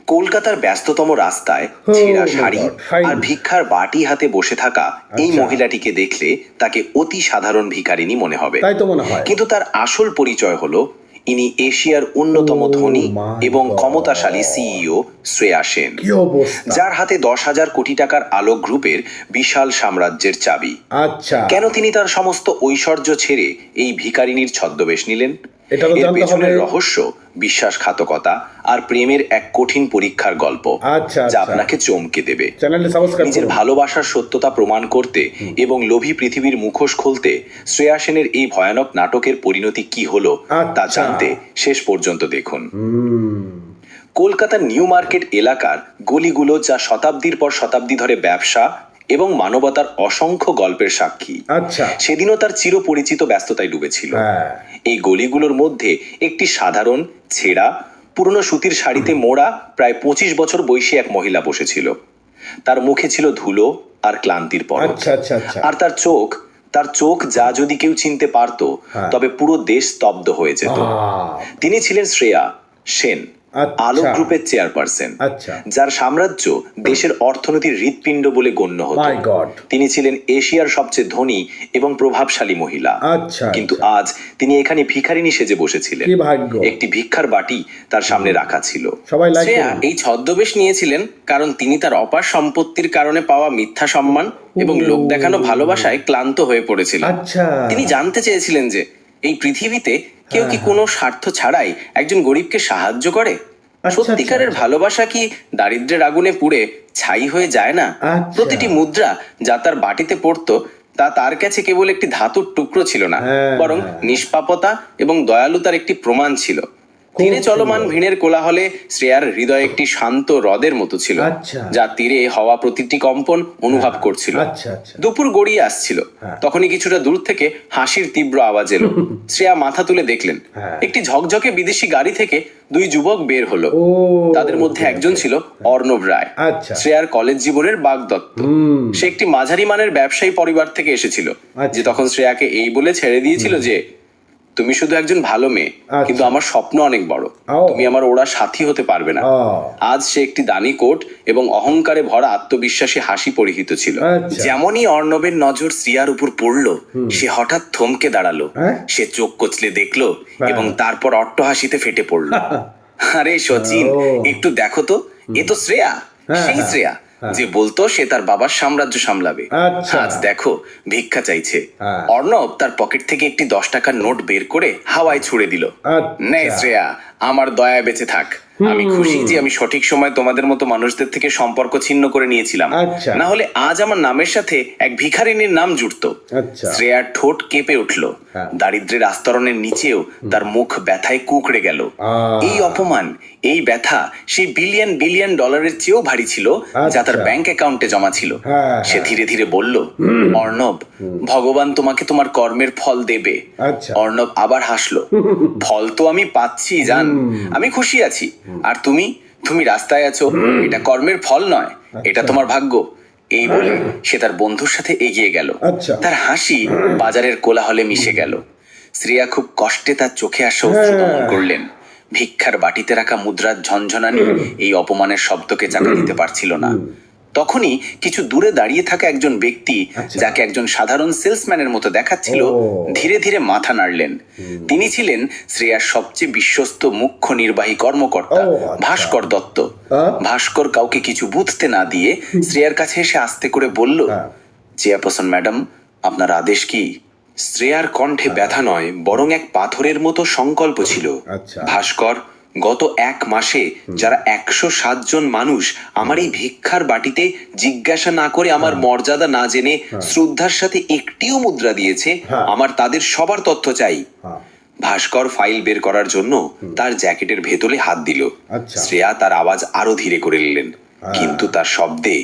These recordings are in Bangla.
কলকাতার ব্যস্ততম রাস্তায় Oh ছেঁড়া my শাড়ি God, fine. আর ভিক্ষার বাটি হাতে বসে থাকা এই আচ্ছা। মহিলাটিকে দেখলে তাকে অতি সাধারণ ভিখারিনী মনে হবে, তাই তো মনে হয়। কিন্তু তার আসল পরিচয় হলো ইনি এশিয়ার অন্যতম Oh ধনী my এবং God. ক্ষমতাশালী সিইও শ্রেয়া সেন, কি অবস্থা। যার হাতে 10,000 কোটি টাকার আলোক গ্রুপের বিশাল সাম্রাজ্যের চাবি। আচ্ছা, কেন তিনি তার সমস্ত ঐশ্বর্য ছেড়ে এই ভিখারিনীর ছদ্মবেশ নিলেন? এটা তো এর জানতে পেছনের হবে। রহস্য বিশ্বাসঘাতকতা আর প্রেমের এক কঠিন পরীক্ষার গল্প, আচ্ছা, যা আচ্ছা। আপনাকে চমকে দেবে। চ্যানেলটি সাবস্ক্রাইব নিজের করুন। ভালোবাসার সত্যতা প্রমাণ করতে এবং লোভী পৃথিবীর মুখোশ খুলতে শ্রেয়া সেনের এই ভয়ানক নাটকের পরিণতি কি হলো তা আচ্ছা। জানতে শেষ পর্যন্ত দেখুন। কলকাতার নিউ মার্কেট এলাকার গলিগুলো, যা শতাব্দীর পর শতাব্দী ধরে ব্যবসা এবং মানবতার অসংখ্য গল্পের সাক্ষী, আচ্ছা। সেদিনও তার চিরপরিচিত ব্যস্ততায় ডুবেছিল। হ্যাঁ। এই গলিগুলোর মধ্যে একটি সাধারণ ছেঁড়া পুরনো সুতির শাড়িতে মোড়া প্রায় 25 বছর বয়সী এক মহিলা বসেছিল। তার মুখে ছিল ধুলো আর ক্লান্তির পরশ। আচ্ছা, আচ্ছা, আচ্ছা। আর তার চোখ যা যদি কেউ চিনতে পারত, হ্যাঁ। তবে পুরো দেশ স্তব্ধ হয়ে যেত। তিনি ছিলেন শ্রেয়া সেন, আচ্ছা। আলোক গ্রুপের চেয়ারপারসন, আচ্ছা। যার সাম্রাজ্য দেশের অর্থনীতির হৃৎপিণ্ড বলে গণ্য হতো। My God. তিনি ছিলেন এশিয়ার সবচেয়ে ধনী এবং প্রভাবশালী মহিলা। আচ্ছা, কিন্তু আচ্ছা। আজ তিনি এখানে ভিখারিনী সেজে বসেছিলেন। কি ভাগ্য। একটি ভিক্ষার বাটি তার সামনে রাখা ছিল। সবাই লাইক শ্রেয়া করুন। এই ছদ্মবেশ নিয়েছিলেন কারণ তিনি তার অপার সম্পত্তির কারণে পাওয়া মিথ্যা সম্মান এবং লোক দেখানো ভালোবাসায় ক্লান্ত হয়ে পড়েছিলেন। আচ্ছা। তিনি জানতে চেয়েছিলেন যে এই পৃথিবীতে কেউ কি কোনো স্বার্থ ছাড়াই একজন গরিবকে সাহায্য করে? সত্যিকারের আচ্ছা। ভালোবাসা কি দারিদ্র্যের আগুনে পুড়ে ছাই হয়ে যায় না? আচ্ছা। প্রতিটি মুদ্রা যা তার বাটিতে পড়তো তা তার কাছে কেবল একটি ধাতুর টুকরো ছিল না, হ্যাঁ। বরং নিষ্পাপতা এবং দয়ালুতার একটি প্রমাণ ছিল। তীরে চলমান সুন্দর। ভিড়ের কোলাহলে শ্রেয়ার হৃদয় একটি শান্ত হ্রদের মতো ছিল, আচ্ছা। যা তীরে হওয়া প্রতিটি কম্পন অনুভব করছিল। আচ্ছা, আচ্ছা। দুপুর গড়িয়ে আসছিল, হ্যাঁ। তখনই কিছুটা দূর থেকে হাসির তীব্র আওয়াজ এলো। শ্রেয়া মাথা তুলে দেখলেন হ্যাঁ। একটি ঝকঝকে বিদেশি গাড়ি থেকে দুই যুবক বের হলো। ও, তাদের মধ্যে একজন ছিল অর্ণব রায়, আচ্ছা। শ্রেয়ার কলেজ জীবনের বাগদত্ত। সে একটি মাঝারি মানের ব্যবসায়ী পরিবার থেকে এসেছিল, আচ্ছা। যে তখন শ্রেয়াকে এই বলে ছেড়ে দিয়েছিল যে তুমি শুধু একজন ভালো মেয়ে, আচ্ছা। কিন্তু আমার স্বপ্ন অনেক বড়। ও। তুমি আমার ওরা সাথী হতে পারবে না। ও। আজ সে একটি দামি কোট এবং অহংকারে ভরা আত্মবিশ্বাসী হাসি পরিহিত ছিল। আচ্ছা। যেমনই অর্ণবের নজর শ্রিয়ার উপর পড়লো, সে হঠাৎ থমকে দাঁড়ালো। হ্যাঁ? সে চোখ কচলে দেখলো হ্যাঁ। এবং তারপর অট্টহাসিতে ফেটে পড়লো। আরে সচিন, ও। একটু দেখো তো, এ তো শ্রেয়া, হ্যাঁ, সেই হ্যাঁ, শ্রেয়া হ্যাঁ। যে বলতো সে তার বাবার সাম্রাজ্য সামলাবে। আচ্ছা। আজ দেখো ভিক্ষা চাইছে। হ্যাঁ। অর্ণব তার পকেট থেকে একটি 10 টাকার নোট বের করে হাওয়ায় ছুড়ে দিল। আচ্ছা। নে শ্রেয়া, আমার দয়া বেঁচে থাক। আমি খুশি যে আমি সঠিক সময় তোমাদের মতো মানুষদের থেকে সম্পর্ক ছিন্ন করে নিয়েছিলাম। আচ্ছা। না হলে আজ আমার নামের সাথে এক ভিখারিনীর নাম জুড়তো। আচ্ছা। শ্রেয়ার ঠোঁট কেঁপে উঠল। হ্যাঁ। দারিদ্র্যের আস্তরণের নিচেও তার মুখ ব্যথায় কুঁকড়ে গেল। এই অপমান, এই ব্যথা সেই বিলিয়ন বিলিয়ন ডলারের চেয়েও ভারী ছিল, যা তার আচ্ছা। ব্যাংক অ্যাকাউন্টে জমা ছিল। হ্যাঁ, সে ধীরে ধীরে বলল, অর্ণব, ভগবান তোমাকে তোমার কর্মের ফল দেবে। আচ্ছা। অর্ণব আবার হাসলো। ফল তো আমি পাচ্ছি জান, আমি খুশি আছি। আর তুমি তুমি রাস্তায় আছো, এটা কর্মের ফল নয়, এটা তোমার ভাগ্য। এই বলে সে তার বন্ধুর সাথে এগিয়ে গেল। আচ্ছা। তার হাসি বাজারের কোলাহলে মিশে গেল। শ্রেয়া খুব কষ্টে তার চোখে আসা অশ্রু দমন করলেন। ভিক্ষার বাটিতে রাখা মুদ্রার ঝনঝনানি এই অপমানের শব্দকে চাপা দিতে পারছিল না। তখনই কিছু দূরে দাঁড়িয়ে থাকা একজন ব্যক্তি, আচ্ছা। যাকে একজন সাধারণ সেলসম্যানের মতো দেখাচ্ছিল, ও। ধীরে ধীরে মাথা নাড়লেন। তিনি ছিলেন শ্রেয়ার সবচেয়ে বিশ্বস্ত মুখ্য নির্বাহী কর্মকর্তা, ও, আচ্ছা। ভাস্কর দত্ত। হ্যাঁ? ভাস্কর কাউকে কিছু বুঝতে না দিয়ে শ্রেয়ার কাছে এসে আস্তে করে বলল, হ্যাঁ। চেয়ারপারসন ম্যাডাম, আপনার আদেশ কি? শ্রেয়ার কণ্ঠে ব্যথা নয়, বরং এক পাথরের মতো সংকল্প ছিল। আচ্ছা। ভাস্কর, গত 1 মাসে যারা 107 জন মানুষ আমার এই ভিক্ষার বাটিতে জিজ্ঞাসা না করে, আমার মর্যাদা না জেনে শ্রদ্ধার সাথে একটিও মুদ্রা দিয়েছে, হ্যাঁ। আমার তাদের সবার তথ্য চাই। হ্যাঁ। ভাস্কর ফাইল বের করার জন্য তার জ্যাকেটের ভেতরে হাত দিল। আচ্ছা। শ্রেয়া তার আওয়াজ আরো ধীরে করে নিলেন, কিন্তু তার শব্দে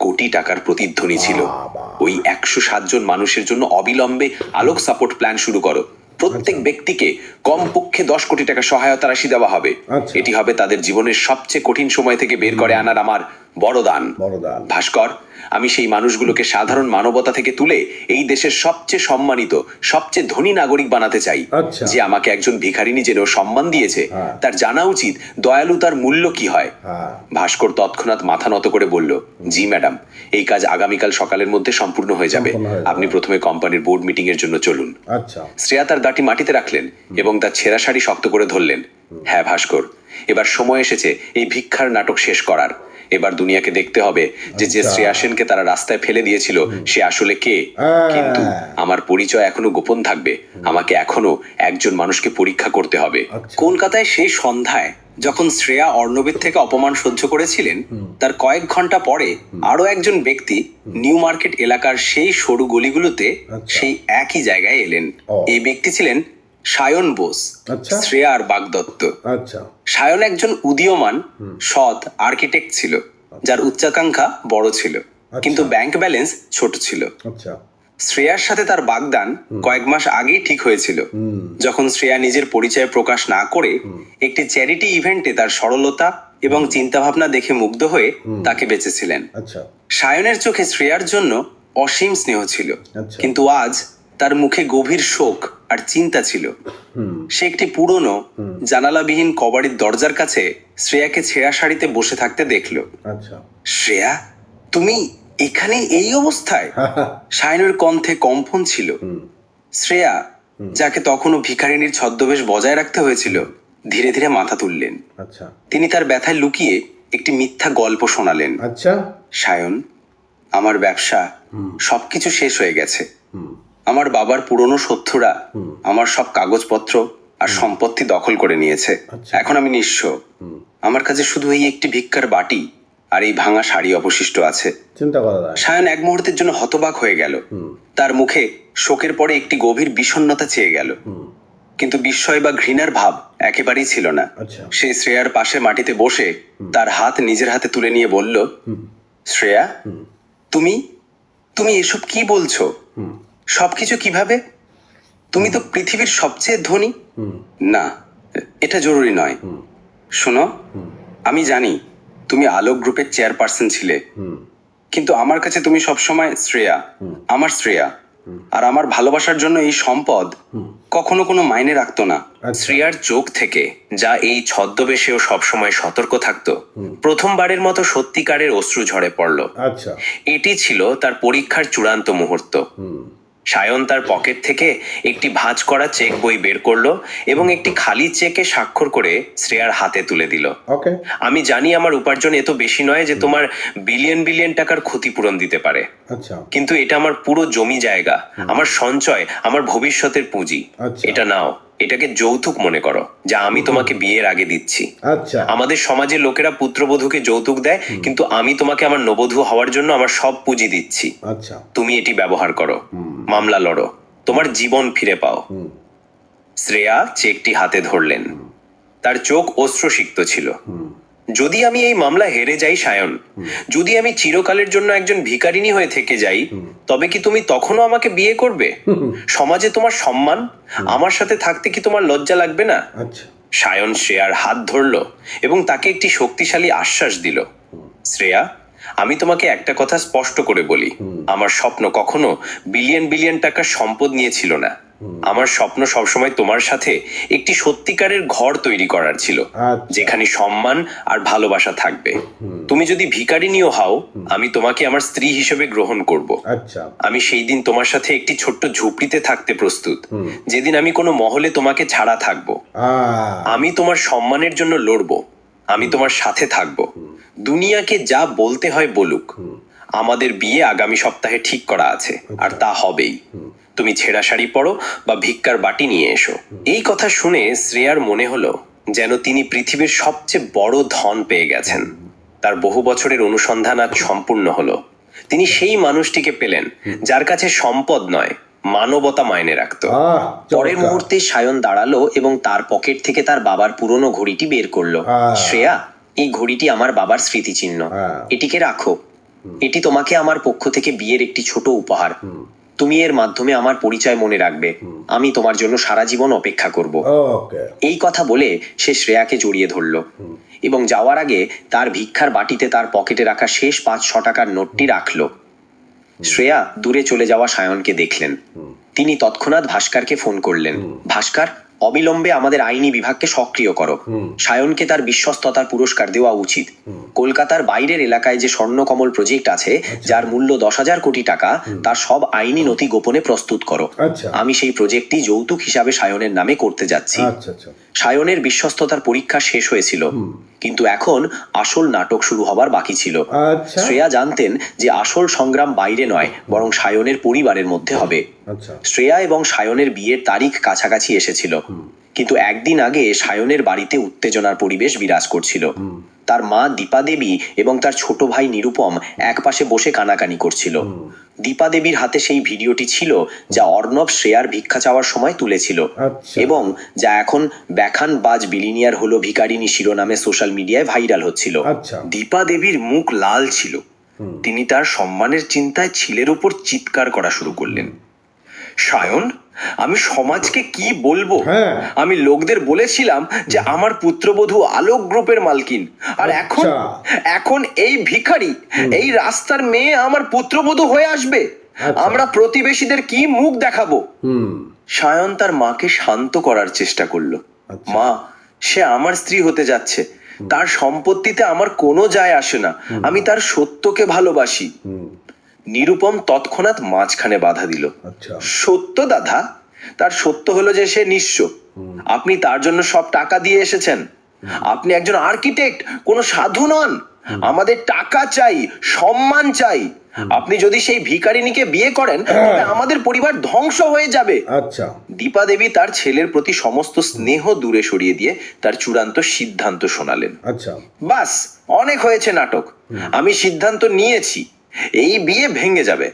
কোটি টাকার প্রতিধ্বনি ছিল। বাবা। ওই 107 জন মানুষের জন্য অবিলম্বে আলোক সাপোর্ট প্ল্যান শুরু করো। প্রত্যেক ব্যক্তিকে কমপক্ষে 10 কোটি টাকা সহায়তা রাশি দেওয়া হবে। আচ্ছা। এটি হবে তাদের জীবনের সবচেয়ে কঠিন সময় থেকে বের করে আনার আমার বড়দান। বড়দান। ভাস্কর, আমি সেই মানুষগুলোকে সাধারণ মানবতা থেকে তুলে এই দেশের সবচেয়ে সম্মানিত, সবচেয়ে ধনী নাগরিক বানাতে চাই। আচ্ছা। যে আমাকে একজন ভিখারিনী জেনেও সম্মান দিয়েছে, হ্যাঁ। তার জানা উচিত দয়ালুতার মূল্য কি হয়। হ্যাঁ। ভাস্কর তৎক্ষণাৎ মাথা নত করে বলল, জি ম্যাডাম, এই কাজ আগামীকাল সকালের মধ্যে সম্পূর্ণ হয়ে যাবে। সম্পূর্ণ হয়ে যাবে। আপনি প্রথমে কোম্পানির বোর্ড মিটিং এর জন্য চলুন। আচ্ছা। শ্রেয়া তার গাটি মাটিতে রাখলেন এবং তার ছেঁড়া শাড়ি শক্ত করে ধরলেন। হ্যাঁ ভাস্কর, এবার সময় এসেছে এই ভিক্ষার নাটক শেষ করার। এবার দুনিয়াকে দেখতে হবে যে যে আচ্ছা। শ্রেয়া সেনকে তারা রাস্তায় ফেলে দিয়েছিল সে আসলে কে। কিন্তু আমার পরিচয় এখনো গোপন থাকবে। আমাকে এখনো একজন মানুষকে পরীক্ষা করতে হবে। আচ্ছা। কলকাতায় সেই সন্ধ্যায় যখন শ্রেয়া অর্ণবের থেকে অপমান সহ্য করেছিলেন, তার কয়েক ঘন্টা পরে আরো একজন ব্যক্তি নিউ মার্কেট এলাকার সেই সরু গলিগুলোতে আচ্ছা। সেই একই জায়গায় এলেন। ও। এই ব্যক্তি ছিলেন সায়ন বোস, আচ্ছা। শ্রেয়ার বাগদত্ত। আচ্ছা। সায়ন একজন উদীয়মান সৎ আর্কিটেক্ট ছিল, যার উচ্চাকাঙ্ক্ষা বড় ছিল, কিন্তু ব্যাংক ব্যালেন্স ছোট ছিল। আচ্ছা। শ্রেয়ার সাথে তার বাগদান কয়েক মাস আগেই ঠিক হয়েছিল, যখন শ্রেয়া নিজের পরিচয় প্রকাশ না করে একটি চ্যারিটি ইভেন্টে তার সরলতা এবং চিন্তাভাবনা দেখে মুগ্ধ হয়ে তাকে বেঁচেছিলেন। আচ্ছা। সায়নের চোখে শ্রেয়ার জন্য অসীম স্নেহ ছিল, আচ্ছা। কিন্তু আজ তার মুখে গভীর শোক আর চিন্তা ছিল। সে একটি পুরনো জানালাবিহীন কবাড়ির দরজার কাছে শ্রেয়াকে ছেঁড়া শাড়িতে বসে থাকতে দেখল। আচ্ছা। শ্রেয়া, তুমি এখানে এই অবস্থায়? সায়নের কণ্ঠে কম্পন ছিল। শ্রেয়া, যাকে তখনও ভিখারিনীর ছদ্মবেশ বজায় রাখতে হয়েছিল, ধীরে ধীরে মাথা তুললেন। আচ্ছা। তিনি তার ব্যথায় লুকিয়ে একটি মিথ্যা গল্প শোনালেন। আচ্ছা। সায়ন, আমার ব্যবসা সবকিছু শেষ হয়ে গেছে। আমার বাবার পুরনো শত্রুরা আমার সব কাগজপত্র আর সম্পত্তি দখল করে নিয়েছে। আচ্ছা। এখন আমি নিঃস্ব। আমার কাছে শুধু এই একটি ভিক্ষার বাটি আর এই ভাঙা শাড়ি অবশিষ্ট আছে। চিন্তা করা যায়। সায়ন এক মুহূর্তের জন্য হতবাক হয়ে গেল। তার মুখে শোকের পরে একটি গভীর বিষণ্ণতা চেয়ে গেল, কিন্তু বিস্ময় বা ঘৃণার ভাব একেবারেই ছিল না। আচ্ছা। সে শ্রেয়ার পাশে মাটিতে বসে তার হাত নিজের হাতে তুলে নিয়ে বলল, শ্রেয়া, তুমি তুমি এসব কি বলছো? সবকিছু কিভাবে? তুমি তো পৃথিবীর সবচেয়ে ধনী। না, এটা জরুরি নয়। শোনো, আমি জানি তুমি আলোক গ্রুপের চেয়ারপারসন ছিলে, কিন্তু আমার কাছে তুমি সবসময় শ্রেয়া, আমার শ্রেয়া। আর আমার ভালোবাসার জন্য এই সম্পদ কখনো কোনো মাইনে রাখতো না। শ্রেয়ার চোখ থেকে, যা এই ছদ্মবেশেও সবসময় সতর্ক থাকতো, প্রথমবারের মতো সত্যিকারের অশ্রু ঝরে পড়ল। আচ্ছা। এটি ছিল তার পরীক্ষার চূড়ান্ত মুহূর্ত। সায়ন তার পকেট থেকে একটি ভাঁজ করা চেক বই বের করলো এবং একটি খালি চেকে স্বাক্ষর করে শ্রেয়ার হাতে তুলে দিল। ওকে। আমি জানি আমার উপার্জন এত বেশি নয় যে তোমার বিলিয়ন বিলিয়ন টাকার ক্ষতিপূরণ দিতে পারে, আচ্ছা। কিন্তু এটা আমার পুরো জমি জায়গা, আমার সঞ্চয়, আমার ভবিষ্যতের পুঁজি। আচ্ছা। এটা নাও, এটাকে যৌতুক মনে করো, যা আমি তোমাকে বিয়ের আগে দিচ্ছি। আচ্ছা। আমাদের সমাজে লোকেরা পুত্রবধূকে যৌতুক দেয়, কিন্তু আমি তোমাকে আমার নবধূ হওয়ার জন্য আমার সব পুঁজি দিচ্ছি। আচ্ছা। তুমি এটি ব্যবহার করো, মামলা লড়ো, তোমার জীবন ফিরে পাও। শ্রেয়া চেকটি হাতে ধরলেন। তার চোখ অশ্রুসিক্ত ছিল। যদি আমি এই মামলা হেরে যাই সায়ন, যদি আমি চিরকালের জন্য একজন ভিখারিনী হয়ে থেকে যাই, তবে কি তুমি তখনও আমাকে বিয়ে করবে? সমাজে তোমার সম্মান, আমার সাথে থাকতে কি তোমার লজ্জা লাগবে না? আচ্ছা। সায়ন শ্রেয়ার হাত ধরল এবং তাকে একটি শক্তিশালী আশ্বাস দিল। শ্রেয়া, আমি তোমাকে একটা কথা স্পষ্ট করে বলি, আমার স্বপ্ন কখনো বিলিয়ন বিলিয়ন টাকার সম্পদ নিয়ে ছিল না। আমার স্বপ্ন সবসময় তোমার সাথে একটি সত্যিকারের ঘর তৈরি করার ছিল, আচ্ছা। যেখানে সম্মান আর ভালোবাসা থাকবে। তুমি যদি ভিখারিনীও হও, আমি তোমাকে আমার স্ত্রী হিসেবে গ্রহণ করব। আচ্ছা। আমি সেই দিন তোমার সাথে একটি ছোট্ট ঝুপড়িতে থাকতে প্রস্তুত, যেদিন আমি কোনো মহলে তোমাকে ছাড়া থাকবো। আমি তোমার সম্মানের জন্য লড়বো, আমি তোমার সাথে থাকবো। দুনিয়াকে যা বলতে হয় বলুক। আমাদের বিয়ে আগামী সপ্তাহে ঠিক করা আছে, আর তা হবেই। তুমি ছেঁড়া শাড়ি পরো বা ভিক্ষার বাটি নিয়ে এসো। এই কথা শুনে শ্রেয়ার মনে হলো যেন তিনি পৃথিবীর সবচেয়ে বড় ধন পেয়ে গেছেন। তার বহু বছরের অনুসন্ধান আজ সম্পূর্ণ হলো। তিনি সেই মানুষটিকে পেলেন যার কাছে সম্পদ নয়, মানবতা মাইনে রাখতো। পরের মুহূর্তে সায়ন দাঁড়ালো এবং তার পকেট থেকে তার বাবার পুরনো ঘড়িটি বের করলো। শ্রেয়া, এই ঘড়িটি আমার বাবার স্মৃতিচিহ্ন, এটিকে রাখো। এটি তোমাকে আমার পক্ষ থেকে বিয়ের একটি ছোট উপহার। তুমি এর মাধ্যমে আমার পরিচয় মনে রাখবে। আমি তোমার জন্য সারা জীবন অপেক্ষা করব। ওকে। এই কথা বলে সে শ্রেয়াকে জড়িয়ে ধরল এবং যাওয়ার আগে তার ভিক্ষার বাটিতে তার পকেটে রাখা শেষ 500 টাকার নোটটি রাখলো। শ্রেয়া দূরে চলে যাওয়া সায়নকে দেখলেন। তিনি তৎক্ষণাৎ ভাস্করকে ফোন করলেন। ভাস্কর, অবিলম্বে আমাদের আইনি বিভাগকে সক্রিয় করো। সায়নকে তার বিশ্বস্ততার পুরস্কার দেওয়া উচিত। কলকাতার বাইরের এলাকায় যে স্বর্ণকমল প্রজেক্ট আছে, যার মূল্য 10,000 কোটি টাকা, তার সব আইনি নথি গোপনে প্রস্তুত করো। আচ্ছা। আমি সেই প্রজেক্টটি যৌতুক হিসাবে সায়নের নামে করতে যাচ্ছি। আচ্ছা আচ্ছা। সায়নের বিশ্বস্ততার পরীক্ষা শেষ হয়েছিল, কিন্তু এখন আসল নাটক শুরু হবার বাকি ছিল। আচ্ছা। শ্রেয়া জানতেন যে আসল সংগ্রাম বাইরে নয়, বরং সায়নের পরিবারের মধ্যে হবে। আচ্ছা। শ্রেয়া এবং সায়নের বিয়ের তারিখ কাছাকাছি এসেছিল, কিন্তু একদিন আগে সায়নের বাড়িতে উত্তেজনার পরিবেশ বিরাজ করছিল। তার মা দীপা দেবী এবং তার ছোট ভাই নিরুপম একপাশে বসে কানাকানি করছিল। দীপা দেবীর হাতে সেই ভিডিওটি ছিল যা অর্ণব শ্রেয়ার ভিক্ষা চাওয়ার সময় তুলেছিল, আচ্ছা। এবং যা এখন ব্যাখান বাজ বিলিনিয়ার হলো ভিখারিনী শিরোনামে সোশ্যাল মিডিয়ায় ভাইরাল হচ্ছিল। আচ্ছা। দীপা দেবীর মুখ লাল ছিল। তিনি তার সম্মানের চিন্তায় ছেলের উপর চিৎকার করা শুরু করলেন। সায়ন, আমি সমাজকে কি বলবো? হ্যাঁ। আমি লোকদের বলেছিলাম যে আমার পুত্রবধূ আলোক গ্রুপের মালকিন, আর এখন আচ্ছা। এখন এই ভিখারি, এই রাস্তার মেয়ে আমার পুত্রবধূ হয়ে আসবে। আচ্ছা। আমরা প্রতিবেশীদের কি মুখ দেখাবো? হুম। সায়ন তার মাকে শান্ত করার চেষ্টা করলো। আচ্ছা। মা, সে আমার স্ত্রী হতে যাচ্ছে, তার সম্পত্তিতে আমার কোনো যায় আসে না, আমি তার সত্যকে ভালোবাসি। নিরুপম তৎক্ষণাৎ মাঝখানে বাধা দিল। আচ্ছা। সত্য দাদা, তার সত্য হলো যে সে নিঃস্ব। আপনি তার জন্য সব টাকা দিয়ে এসেছেন। আপনি একজন আর্কিটেক্ট, কোনো সাধু নন। আমাদের টাকা চাই, সম্মান চাই। আপনি যদি সেই ভিখারিনীকে বিয়ে করেন, তবে আমাদের পরিবার ধ্বংস হয়ে যাবে। আচ্ছা। দীপা দেবী তার ছেলের প্রতি সমস্ত স্নেহ দূরে সরিয়ে দিয়ে তার চূড়ান্ত সিদ্ধান্ত শোনালেন। আচ্ছা। বাস, অনেক হয়েছে নাটক। আমি সিদ্ধান্ত নিয়েছি, এই বিয়ে ভেঙে যাবে।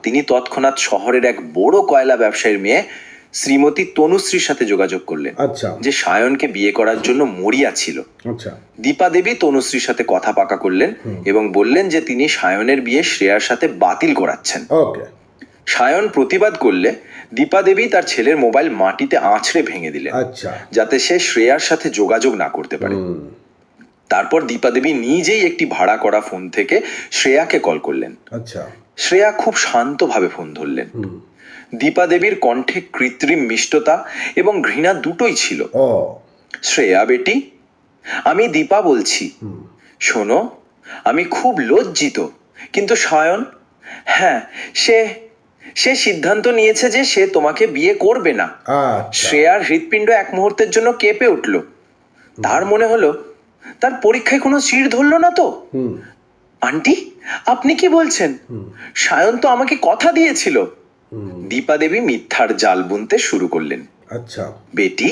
তিনি তৎক্ষণাৎ শহরের এক বড় কয়লা ব্যবসায়ীর মেয়ে শ্রীমতী তনুশ্রীর সাথে যোগাযোগ করলেন, আচ্ছা। যে সায়নকে বিয়ে করার জন্য মরিয়া ছিল। আচ্ছা। দীপা দেবী তনুশ্রীর সাথে কথা পাকা করলেন এবং বললেন যে তিনি সায়নের বিয়ে শ্রেয়ার সাথে বাতিল করাচ্ছেন। ওকে। সায়ন প্রতিবাদ করলে দীপা দেবী তার ছেলের মোবাইল মাটিতে আঁচড়ে ভেঙে দিলেন, আচ্ছা। যাতে সে শ্রেয়ার সাথে যোগাযোগ না করতে পারে। তারপর দীপা দেবী নিজেই একটি ভাড়া করা ফোন থেকে শ্রেয়াকে কল করলেন। আচ্ছা। শ্রেয়া খুব শান্তভাবে ফোন ধরলেন। দীপা দেবীর কণ্ঠে কৃত্রিম মিষ্টতা এবং ঘৃণা দুটোই ছিল। ও। শ্রেয়া বেটি, আমি দীপা বলছি। শোনো, আমি খুব লজ্জিত, কিন্তু সায়ন, হ্যাঁ, সে সিদ্ধান্ত নিয়েছে যে সে তোমাকে বিয়ে করবে না। আচ্ছা। শ্রেয়ার হৃৎপিণ্ড এক মুহূর্তের জন্য কেঁপে উঠল। তার মনে হলো তার পরীক্ষায় কোনো চিড় ধরল না তো। আন্টি, আপনি কি বলছেন? সায়ন তো আমাকে কথা দিয়েছিল। দীপা দেবী মিথ্যার জাল বুনতে শুরু করলেন। আচ্ছা। বেটি,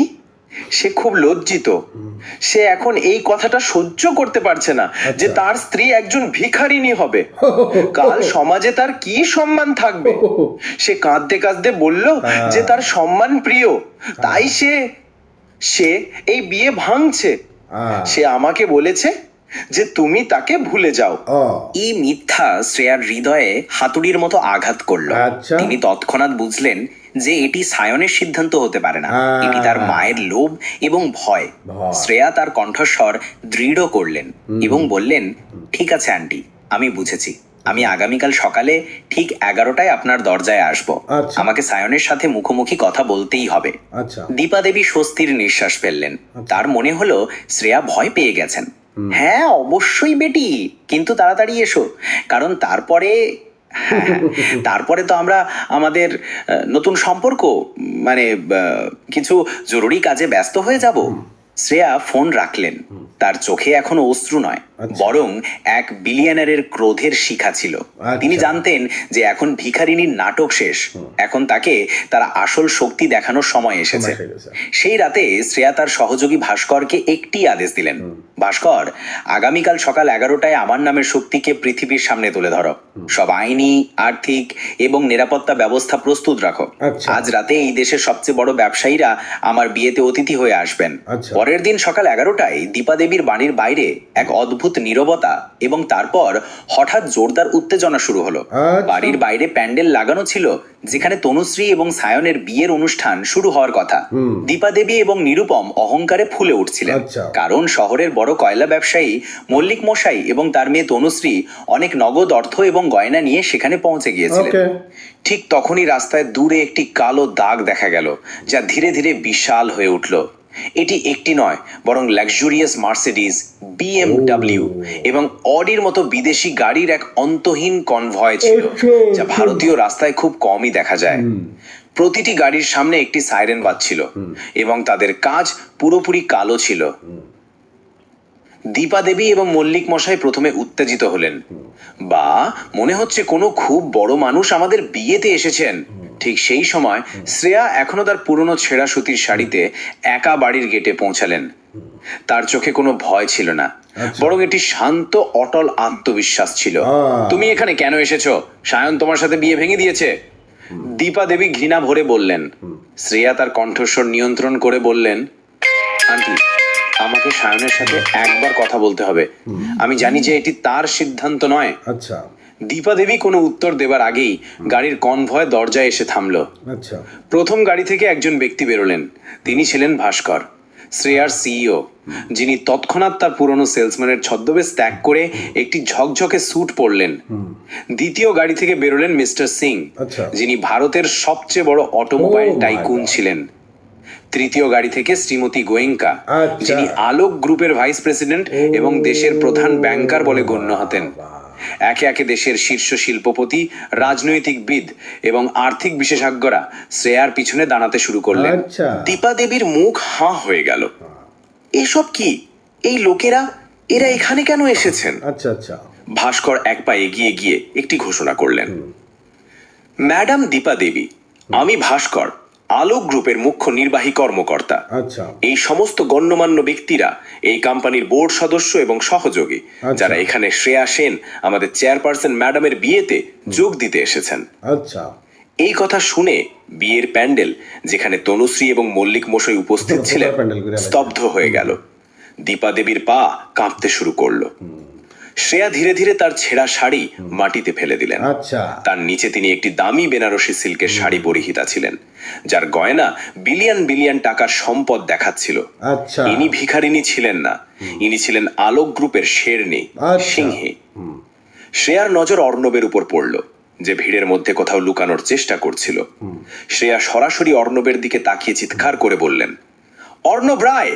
সে খুব লজ্জিত। সে এখন এই কথাটা সহ্য করতে পারছে না যে তার স্ত্রী একজন ভিখারিনী হবে। কাল সমাজে তার কি সম্মান থাকবে? সে কাঁদতে কাঁদতে বলল যে তার সম্মান প্রিয়, তাই সে এই বিয়ে ভাঙছে। সে আমাকে বলেছে যে তুমি তাকে ভুলে যাও। এই মিথ্যা শ্রেয়ার হৃদয়ে হাতুড়ির মতো আঘাত করলো। আচ্ছা। তিনি তৎক্ষণাৎ বুঝলেন যে এটি সায়নের সিদ্ধান্ত হতে পারে না, এটি তার মায়ের লোভ এবং ভয়। শ্রেয়া তার কণ্ঠস্বর দৃঢ় করলেন এবং বললেন, ঠিক আছে আন্টি, আমি বুঝেছি। আমি আগামীকাল সকালে ঠিক 11টায় আপনার দরজায় আসব। আচ্ছা। আমাকে সায়নের সাথে মুখোমুখি কথা বলতেই হবে। আচ্ছা। দীপা দেবী স্বস্তির নিঃশ্বাস ফেললেন। তার মনে হলো শ্রেয়া ভয় পেয়ে গেছেন। হ্যাঁ, অবশ্যই বেটি, কিন্তু তাড়াতাড়ি এসো, কারণ তারপরে তো আমরা আমাদের নতুন সম্পর্ক মানে কিছু জরুরি কাজে ব্যস্ত হয়ে যাব। শ্রেয়া ফোন রাখলেন। তার চোখে এখন অশ্রু নয়, বরং এক বিলিয়নারের ক্রোধের শিখা ছিল। তিনি জানতেন যে এখন ভিখারিনীর নাটক শেষ, এখন তাকে তার আসল শক্তি দেখানোর সময় এসেছে। সেই রাতে শ্রেয়া তার সহযোগী ভাস্করকে একটি আদেশ দিলেন, ভাস্কর, আগামীকাল সকাল 11টায় আমার নামের শক্তিকে পৃথিবীর সামনে তুলে ধরো। সব আইনি, আর্থিক এবং নিরাপত্তা ব্যবস্থা প্রস্তুত রাখো। আজ রাতে এই দেশের সবচেয়ে বড় ব্যবসায়ীরা আমার বিয়েতে অতিথি হয়ে আসবেন। পরে পরের দিন সকাল 11টায় দীপা দেবীর বাড়ির বাইরে এক অদ্ভুত নীরবতা এবং তারপর হঠাৎ জোরদার উত্তেজনা শুরু হলো। আচ্ছা। বাড়ির বাইরে প্যান্ডেল লাগানো ছিল, যেখানে তনুশ্রী এবং সায়নের বিয়ের অনুষ্ঠান শুরু হওয়ার কথা। দীপা দেবী এবং নিরুপম অহংকারে ফুলে উঠছিলেন, আচ্ছা। কারণ শহরের বড় কয়লা ব্যবসায়ী মল্লিক মশাই এবং তার মেয়ে তনুশ্রী অনেক নগদ অর্থ এবং গয়না নিয়ে সেখানে পৌঁছে গিয়েছিলেন। ওকে। ঠিক তখনই রাস্তায় দূরে একটি কালো দাগ দেখা গেল, যা ধীরে ধীরে বিশাল হয়ে উঠল। এটি একটি নয়, বরং লাক্সুরিয়াস মার্সিডিজ, BMW এবং অডির মতো বিদেশি গাড়ির এক অন্তহীন কনভয় ছিল, যা ভারতীয় রাস্তায় খুব কমই দেখা যায়। প্রতিটি গাড়ির সামনে একটি সাইরেন বাজছিল এবং তাদের কাজ পুরোপুরি কালো ছিল। দীপা দেবী এবং মল্লিক মশাই প্রথমে উত্তেজিত হলেন। বা মনে হচ্ছে কোনো খুব বড় মানুষ আমাদের বিয়েতে এসেছেন। ঠিক সেই সময় শ্রেয়া এখনো তার পুরনো ছেঁড়া সুতির শাড়িতে একা বাড়ির গেটে পৌঁছালেন। তার চোখে কোনো ভয় ছিল না, বরং এটি শান্ত অটল আত্মবিশ্বাস ছিল। তুমি এখানে কেন এসেছো? সায়ন তোমার সাথে বিয়ে ভেঙে দিয়েছে, দীপা দেবী ঘৃণা ভরে বললেন। শ্রেয়া তার কণ্ঠস্বর নিয়ন্ত্রণ করে বললেন, আন্টি, আমাকে সায়নের সাথে একবার কথা বলতে হবে। আমি জানি যে এটি তার সিদ্ধান্ত নয়। আচ্ছা দীপা দেবী কোনো উত্তর দেবার আগেই গাড়ির কনভয় দরজায় এসে থামলো। আচ্ছা প্রথম গাড়ি থেকে একজন ব্যক্তি বেরোলেন। তিনি ছিলেন ভাস্কর, শ্রেয়ার সিইও, যিনি তৎক্ষণাৎ তার পুরনো সেলসম্যানের ছদ্মবেশ ত্যাগ করে একটি ঝকঝকে স্যুট পরলেন। দ্বিতীয় গাড়ি থেকে বেরোলেন মিস্টার সিং, আচ্ছা। যিনি ভারতের সবচেয়ে বড় automobile Oh my tycoon God. ছিলেন। তৃতীয় গাড়ি থেকে শ্রীমতী গোয়েঙ্কা, আচ্ছা। যিনি আলোক গ্রুপের ভাইস প্রেসিডেন্ট এবং দেশের প্রধান ব্যাংকার বলে গণ্য হতেন। একে একে দেশের শীর্ষ শিল্পপতি, রাজনৈতিকবিদ এবং আর্থিক বিশেষজ্ঞরা শ্রেয়ার পিছনে দাঁড়াতে শুরু করলেন। আচ্ছা। দীপা দেবীর মুখ হাঁ হয়ে গেল। এসব কি? এই লোকেরা, এরা এখানে কেন এসেছেন? আচ্ছা আচ্ছা ভাস্কর এক পা এগিয়ে গিয়ে একটি ঘোষণা করলেন। ম্যাডাম দীপা দেবী, আমি ভাস্কর, আলোক গ্রুপের মুখ্য নির্বাহী কর্মকর্তা। আচ্ছা এই সমস্ত গণ্যমান্য ব্যক্তিরা এই কোম্পানির বোর্ড সদস্য এবং সহযোগী, আচ্ছা। যারা এখানে শ্রেয়া সেন, আমাদের চেয়ারপারসন ম্যাডামের বিয়েতে যোগ দিতে এসেছেন। আচ্ছা এই কথা শুনে বিয়ের প্যান্ডেল, যেখানে তনুশ্রী এবং মল্লিক মশাই উপস্থিত ছিলেন, প্যান্ডেল ঘুরে গেল। স্তব্ধ হয়ে গেল। দীপা দেবীর পা কাঁপতে শুরু করলো। শ্রেয়া ধীরে ধীরে তার ছেঁড়া শাড়ি মাটিতে ফেলে দিলেন। আচ্ছা তার নিচে তিনি একটি দামি বেনারসি সিল্কের শাড়ি পরিহিতা ছিলেন, যার গয়না বিলিয়ন বিলিয়ন টাকার সম্পদ দেখাচ্ছিল। আচ্ছা ইনি ভিখারিনী ছিলেন না, ইনি ছিলেন আলোক গ্রুপের শেরনি, আচ্ছা। সিংহে। শ্রেয়ার নজর অর্ণবের উপর পড়ল, যে ভিড়ের মধ্যে কোথাও লুকানোর চেষ্টা করছিল। শ্রেয়া সরাসরি অর্ণবের দিকে তাকিয়ে চিৎকার করে বললেন, অর্ণব রায়,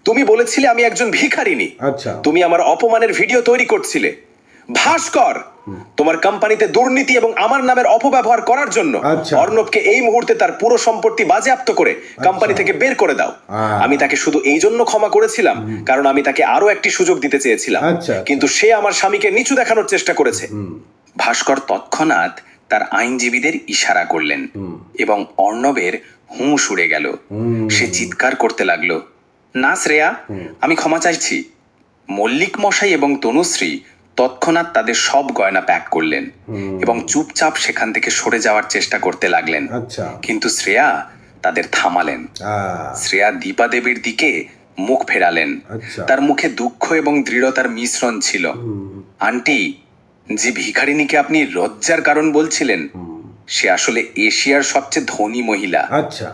তুমি বলেছিলে আমি একজন ভিখারিনী। আচ্ছা। তুমি আমার অপমানের ভিডিও তৈরি করছিলে। ভাস্কর, তোমার কোম্পানিতে দুর্নীতি এবং আমার নামের অপব্যবহার করার জন্য আচ্ছা। অর্ণবকে এই মুহূর্তে তার পুরো সম্পত্তি বাজেয়াপ্ত করে কোম্পানি থেকে বের করে দাও। আমি তাকে শুধু এই জন্য ক্ষমা করেছিলাম কারণ আমি তাকে আরো একটি সুযোগ দিতে চেয়েছিলাম, আচ্ছা। কিন্তু সে আমার স্বামীকে নিচু দেখানোর চেষ্টা করেছে। ভাস্কর তৎক্ষণাৎ তার আইনজীবীদের ইশারা করলেন এবং অর্ণবের হুঁশ উড়ে গেল। সে চিৎকার করতে লাগলো, না শ্রেয়া, আমি ক্ষমা চাইছি। মল্লিক মশাই এবং তনুশ্রী তৎক্ষণাৎ তাদের সব গয়না প্যাক করলেন এবং চুপচাপ সেখান থেকে সরে যাওয়ার চেষ্টা করতে লাগলেন। আচ্ছা কিন্তু শ্রেয়া তাদের থামালেন। শ্রেয়া দীপা দেবীর দিকে মুখ ফেরালেন। আচ্ছা। তার মুখে দুঃখ এবং দৃঢ়তার মিশ্রণ ছিল। আন্টি, যে ভিখারিনীকে আপনি লজ্জার কারণ বলছিলেন, সে আসলে এশিয়ার সবচেয়ে ধনী মহিলা। আচ্ছা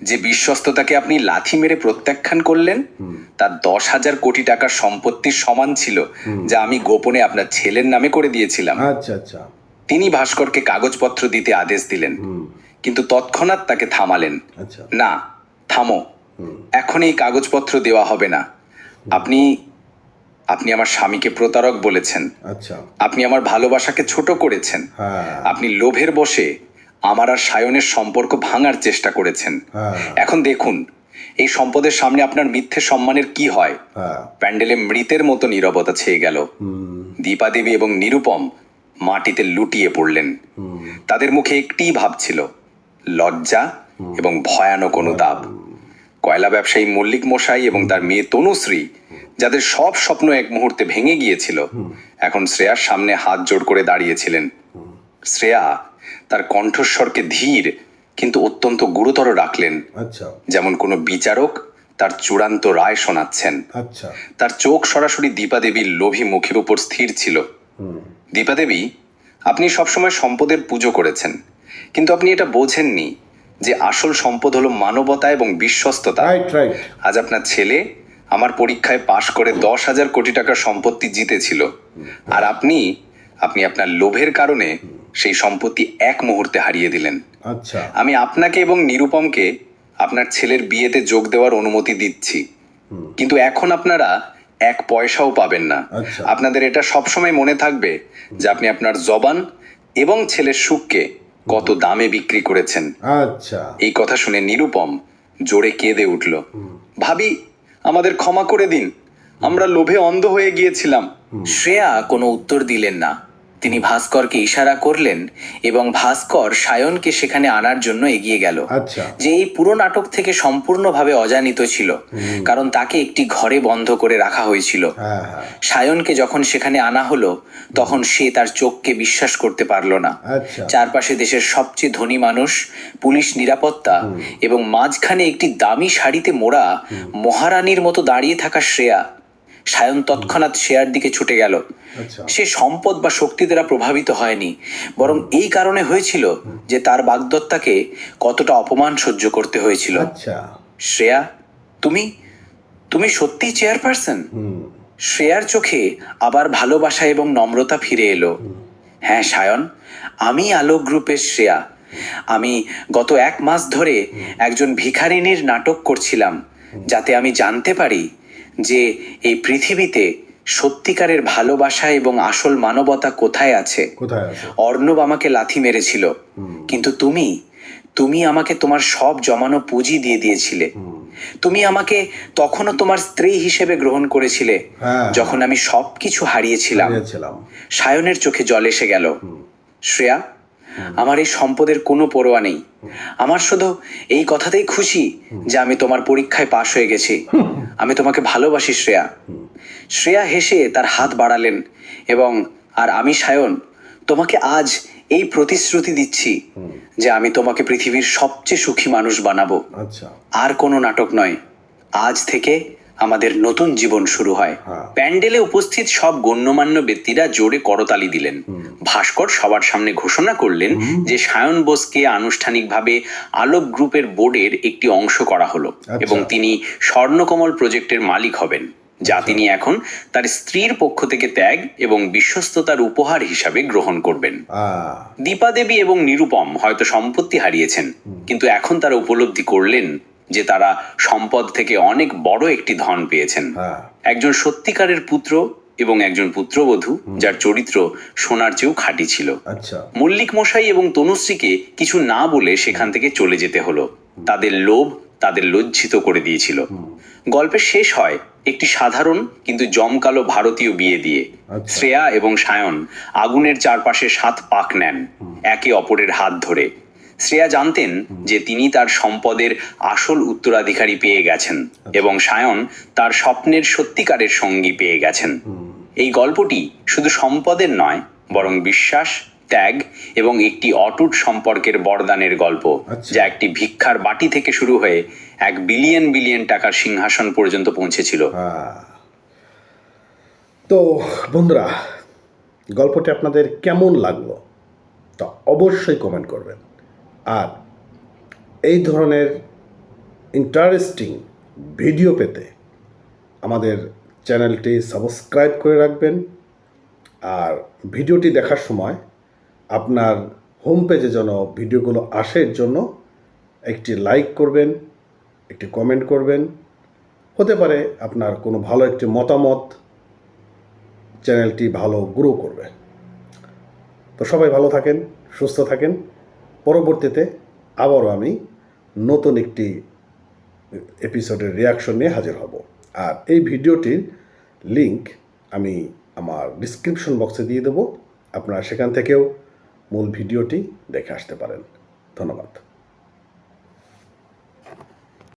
যে বিশ্বস্ততাকে আপনি লাথি মেরে প্রত্যাখ্যান করলেন, তার 10,000 কোটি টাকার সম্পত্তির সমান ছিল, যা আমি গোপনে আপনার ছেলের নামে করে দিয়েছিলাম। আচ্ছা আচ্ছা তিনি ভাস্করকে কাগজপত্র দিতে আদেশ দিলেন, কিন্তু তৎক্ষণাৎ তাকে থামালেন। আচ্ছা না, থামো, এখন এই কাগজপত্র দেওয়া হবে না। আপনি আপনি আমার স্বামীকে প্রতারক বলেছেন। আচ্ছা আপনি আমার ভালোবাসাকে ছোট করেছেন। হ্যাঁ। আপনি লোভের বশে আমার আর সায়নের সম্পর্ক ভাঙার চেষ্টা করেছেন। হ্যাঁ। এখন দেখুন, এই সম্পদের সামনে আপনার মিথ্যে সম্মানের কি হয়। হ্যাঁ। প্যান্ডেলে মৃতের মতো নীরবতা ছেয়ে গেল। দীপা দেবী এবং নিরুপম মাটিতে লুটিয়ে পড়লেন। তাদের মুখে একটিই ভাব ছিল, লজ্জা এবং ভয়ানক অনুতাপ। কয়লা ব্যবসায়ী মল্লিক মশাই এবং তার মেয়ে তনুশ্রী, যাদের সব স্বপ্ন এক মুহূর্তে ভেঙে গিয়েছিল, এখন শ্রেয়ার সামনে হাত জোড় করে দাঁড়িয়েছিলেন। শ্রেয়া তার কণ্ঠস্বরকে ধীর কিন্তু অত্যন্ত গুরুতর রাখলেন, আচ্ছা যেমন কোনো বিচারক তার চূড়ান্ত রায় শোনাচ্ছেন। আচ্ছা। তার চোখ সরাসরি দীপা দেবীর লোভী মুখের উপর স্থির ছিল। দীপা দেবী, আপনি সবসময় সম্পদের পুজো করেছেন, কিন্তু আপনি এটা বোঝেননি যে আসল সম্পদ হলো মানবতা এবং বিশ্বস্ততা। রাইট। আজ আপনার ছেলে আমার পরীক্ষায় পাশ করে 10,000 কোটি টাকার সম্পত্তি জিতেছিল, আর আপনি আপনার লোভের কারণে সেই সম্পত্তি এক মুহূর্তে হারিয়ে দিলেন। আচ্ছা। আমি আপনাকে এবং নিরুপমকে আপনার ছেলের বিয়েতে যোগ দেওয়ার অনুমতি দিচ্ছি, কিন্তু এখন আপনারা 1 পয়সাও পাবেন না। আচ্ছা। আপনাদের এটা সবসময় মনে থাকবে যে আপনি আপনার জবান এবং ছেলের সুখকে কত দামে বিক্রি করেছেন। আচ্ছা। এই কথা শুনে নিরুপম জোরে কেঁদে উঠল। ভাবি, আমাদের ক্ষমা করে দিন, আমরা লোভে অন্ধ হয়ে গিয়েছিলাম। শ্রেয়া কোনো উত্তর দিলেন না। তিনি ভাস্করকে ইশারা করলেন এবং ভাস্কর সায়নকে সেখানে আনার জন্য এগিয়ে গেল, আচ্ছা। যে এই পুরো নাটক থেকে সম্পূর্ণভাবে অজানিত ছিল, কারণ তাকে একটি ঘরে বন্ধ করে রাখা হয়েছিল। হ্যাঁ। সায়নকে যখন সেখানে আনা হলো, তখন সে তার চোখকে বিশ্বাস করতে পারল না। আচ্ছা। চারপাশে দেশের সবচেয়ে ধনী মানুষ, পুলিশ নিরাপত্তা এবং মাঝখানে একটি দামি শাড়িতে মোড়া মহারানীর মতো দাঁড়িয়ে থাকা শ্রেয়া। সায়ন তৎক্ষণাৎ শ্রেয়ার দিকে ছুটে গেল। আচ্ছা। সে সম্পদ বা শক্তি দ্বারা প্রভাবিত হয়নি, বরং এই কারণে হয়েছিল যে তার বাগদত্তাকে কতটা অপমান সহ্য করতে হয়েছিল। আচ্ছা। শ্রেয়া, তুমি সত্যি চেয়ারপারসন? শ্রেয়ার চোখে আবার ভালোবাসা এবং নম্রতা ফিরে এলো। হ্যাঁ সায়ন, আমি আলোক গ্রুপের শ্রেয়া। আমি গত 1 মাস ধরে একজন ভিখারিনীর নাটক করছিলাম, যাতে আমি জানতে পারি যে এই পৃথিবীতে সত্যিকারের ভালোবাসা এবং আসল মানবতা কোথায় আছে। অর্ণব আমাকে লাথি মেরেছিল, কিন্তু তুমি আমাকে তোমার সব জমানো পুঁজি দিয়ে দিয়েছিলে। তুমি আমাকে তখনও তোমার স্ত্রী হিসেবে গ্রহণ করেছিলে, যখন আমি সবকিছু হারিয়েছিলাম। সায়নের চোখে জল এসে গেল। শ্রেয়া, আমার এই সম্পদের কোনো পরোয়া নেই। আমার শুধু এই কথাতেই খুশি যে আমি তোমার পরীক্ষায় পাশ হয়ে গেছি। আমি তোমাকে ভালোবাসি শ্রেয়া। শ্রেয়া হেসে তার হাত বাড়ালেন এবং আমি সায়ন তোমাকে আজ এই প্রতিশ্রুতি দিচ্ছি যে আমি তোমাকে পৃথিবীর সবচেয়ে সুখী মানুষ বানাবো। আর কোনো নাটক নয়, আজ থেকে আমাদের নতুন জীবন শুরু হয়। প্যান্ডেলে উপস্থিত সব গণ্যমান্য ব্যক্তিরা জোরে করতালি দিলেন। ভাস্কর সবার সামনে ঘোষণা করলেন যে সায়ন বোসকে আনুষ্ঠানিকভাবে আলোক গ্রুপের বোর্ডের একটি অংশ করা হলো এবং তিনি স্বর্ণকমল প্রজেক্টের মালিক হবেন, যা তিনি এখন তার স্ত্রীর পক্ষ থেকে ত্যাগ এবং বিশ্বস্ততার উপহার হিসাবে গ্রহণ করবেন। দীপা দেবী এবং নিরুপম হয়তো সম্পত্তি হারিয়েছেন, কিন্তু এখন তারা উপলব্ধি করলেন যে তারা সম্পদ থেকে অনেক বড় একটি ধন পেয়েছেন। একজন সত্যিকারের পুত্র এবং একজন পুত্রবধূ যার চরিত্র সোনার চেয়েও খাঁটি ছিল। মল্লিক মশাই এবং তনুশ্রীকে কিছু না বলে সেখান থেকে চলে যেতে হলো। তাদের লোভ তাদের লজ্জিত করে দিয়েছিল। গল্পের শেষ হয় একটি সাধারণ কিন্তু জমকালো ভারতীয় বিয়ে দিয়ে। শ্রেয়া এবং সায়ন আগুনের চারপাশে 7 পাক নেন, একে অপরের হাত ধরে। শ্রেয়া জানতেন যে তিনি তার সম্পদের আসল উত্তরাধিকারী পেয়ে গেছেন এবং সায়ন তার স্বপ্নের সত্যিকারের সঙ্গী পেয়ে গেছেন। এই গল্পটি শুধু সম্পদের নয়, বরং বিশ্বাস, ত্যাগ এবং একটি অটুট সম্পর্কের বরদানের গল্প, যা একটি ভিক্ষার বাটি থেকে শুরু হয়ে 1 বিলিয়ন টাকার সিংহাসন পর্যন্ত পৌঁছেছিল। তো বন্ধুরা, গল্পটি আপনাদের কেমন লাগলো তা অবশ্যই কমেন্ট করবেন, আর এই ধরনের ইন্টারেস্টিং ভিডিও পেতে আমাদের চ্যানেলটি সাবস্ক্রাইব করে রাখবেন। আর ভিডিওটি দেখার সময় আপনার হোম পেজে যেন ভিডিওগুলো আসে, এর জন্য একটি লাইক করবেন, একটি কমেন্ট করবেন। হতে পারে আপনার কোনো ভালো একটি মতামত চ্যানেলটি ভালো গ্রো করবে। তো সবাই ভালো থাকেন, সুস্থ থাকেন। পরবর্তীতে আবারও আমি নতুন একটি এপিসোডের রিয়াকশন নিয়ে হাজির হব। আর এই ভিডিওটির লিংক আমি আমার ডিসক্রিপশন বক্সে দিয়ে দেবো, আপনারা সেখান থেকেও মূল ভিডিওটি দেখে আসতে পারেন। ধন্যবাদ।